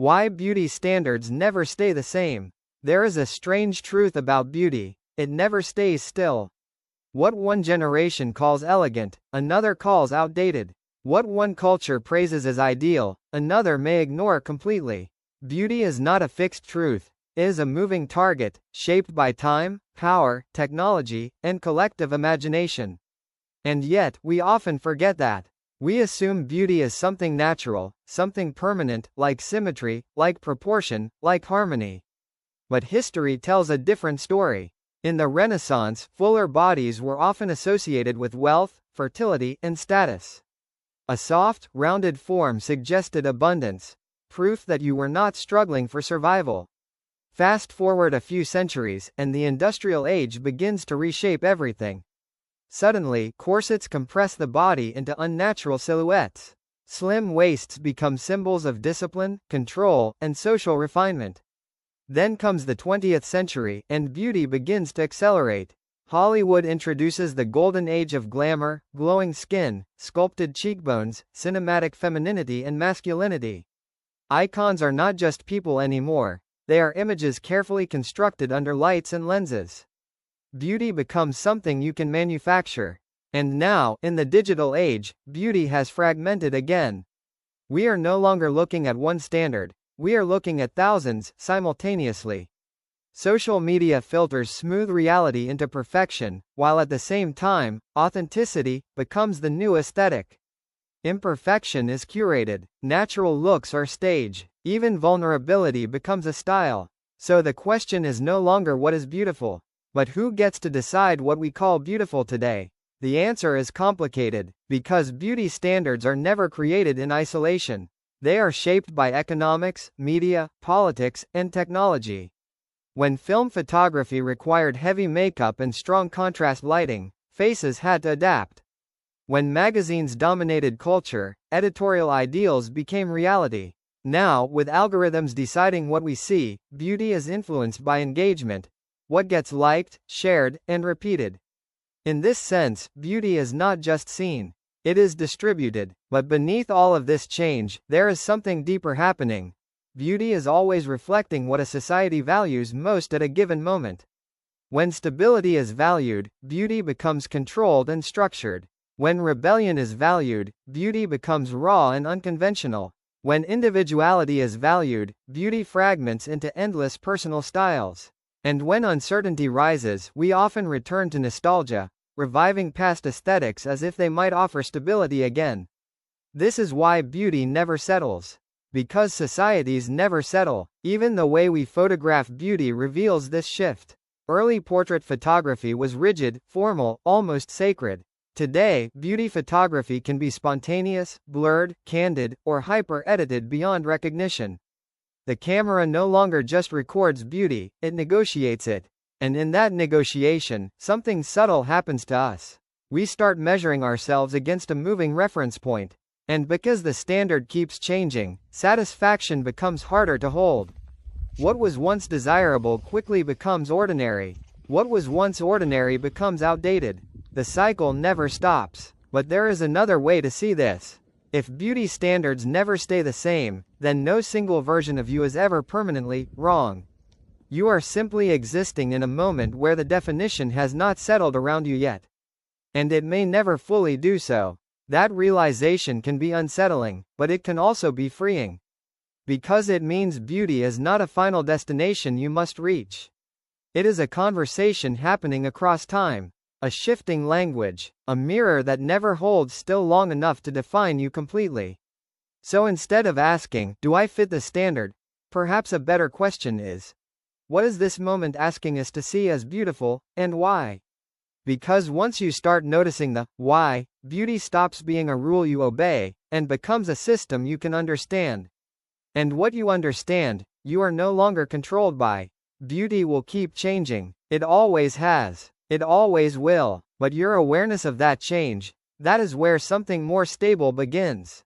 Why beauty standards never stay the same. There is a strange truth about beauty. It never stays still. What one generation calls elegant, another calls outdated. What one culture praises as ideal, another may ignore completely. Beauty is not a fixed truth. It is a moving target, shaped by time, power, technology, and collective imagination. And yet, we often forget that. We assume beauty is something natural, something permanent, like symmetry, like proportion, like harmony. But history tells a different story. In the Renaissance, fuller bodies were often associated with wealth, fertility, and status. A soft, rounded form suggested abundance, proof that you were not struggling for survival. Fast forward a few centuries, and the industrial age begins to reshape everything. Suddenly, corsets compress the body into unnatural silhouettes. Slim waists become symbols of discipline, control, and social refinement. Then comes the 20th century, and beauty begins to accelerate. Hollywood introduces the golden age of glamour, glowing skin, sculpted cheekbones, cinematic femininity and masculinity. Icons are not just people anymore, they are images carefully constructed under lights and lenses. Beauty becomes something you can manufacture. And now, in the digital age, beauty has fragmented again. We are no longer looking at one standard, we are looking at thousands, simultaneously. Social media filters smooth reality into perfection, while at the same time, authenticity becomes the new aesthetic. Imperfection is curated, natural looks are staged, even vulnerability becomes a style. So the question is no longer what is beautiful, but who gets to decide what we call beautiful today? The answer is complicated, because beauty standards are never created in isolation. They are shaped by economics, media, politics, and technology. When film photography required heavy makeup and strong contrast lighting, faces had to adapt. When magazines dominated culture, editorial ideals became reality. Now, with algorithms deciding what we see, beauty is influenced by engagement, what gets liked, shared, and repeated. In this sense, beauty is not just seen, it is distributed. But beneath all of this change, there is something deeper happening. Beauty is always reflecting what a society values most at a given moment. When stability is valued, beauty becomes controlled and structured. When rebellion is valued, beauty becomes raw and unconventional. When individuality is valued, beauty fragments into endless personal styles. And when uncertainty rises, we often return to nostalgia, reviving past aesthetics as if they might offer stability again. This is why beauty never settles. Because societies never settle, even the way we photograph beauty reveals this shift. Early portrait photography was rigid, formal, almost sacred. Today, beauty photography can be spontaneous, blurred, candid, or hyper-edited beyond recognition. The camera no longer just records beauty, it negotiates it. And in that negotiation, something subtle happens to us. We start measuring ourselves against a moving reference point. And because the standard keeps changing, satisfaction becomes harder to hold. What was once desirable quickly becomes ordinary. What was once ordinary becomes outdated. The cycle never stops. But there is another way to see this. If beauty standards never stay the same, then no single version of you is ever permanently wrong. You are simply existing in a moment where the definition has not settled around you yet. And it may never fully do so. That realization can be unsettling, but it can also be freeing. Because it means beauty is not a final destination you must reach. It is a conversation happening across time. A shifting language, a mirror that never holds still long enough to define you completely. So instead of asking, "Do I fit the standard?" perhaps a better question is, what is this moment asking us to see as beautiful, and why? Because once you start noticing the why, beauty stops being a rule you obey, and becomes a system you can understand. And what you understand, you are no longer controlled by. Beauty will keep changing. It always has. It always will, but your awareness of that change, that is where something more stable begins.